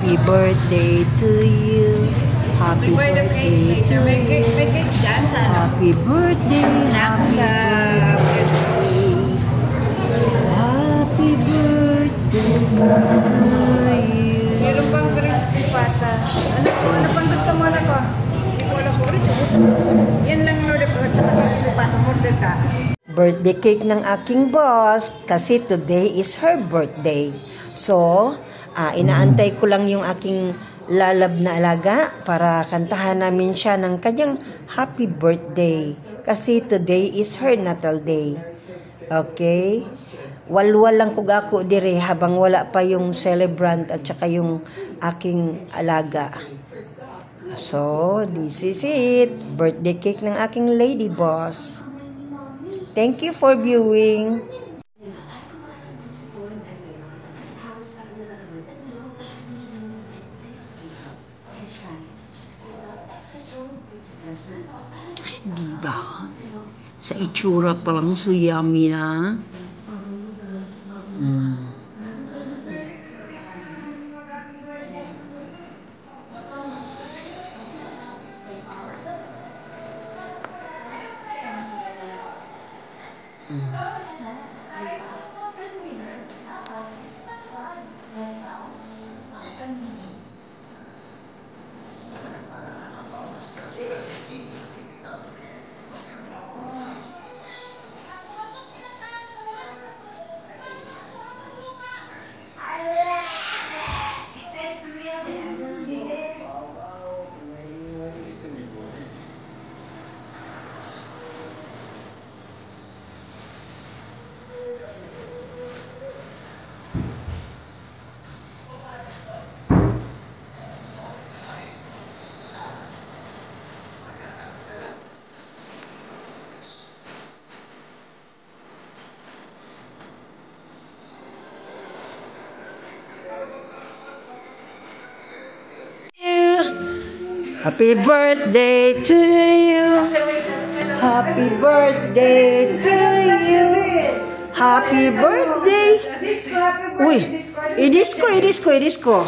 Happy birthday to you. Happy birthday to you. Happy birthday. Happy birthday. Happy birthday to you. Meron bang crispy pata? Ano pang gusto mo na ko? Hindi ko alam po rin. Yan lang order ko at saka crispy pata. Order ka. Birthday cake ng aking boss kasi today is her birthday. So, inaantay ko lang yung aking lalab na alaga para kantahan namin siya ng kanyang happy birthday. Kasi today is her natal day. Okay? Walwal lang kung ako dire habang wala pa yung celebrant at saka yung aking alaga. So, this is it. Birthday cake ng aking lady boss. Thank you for viewing. Diba? Sa itsura pa lang so yummy na. Happy birthday to you. Happy birthday to you. Happy birthday. Uy, idisco.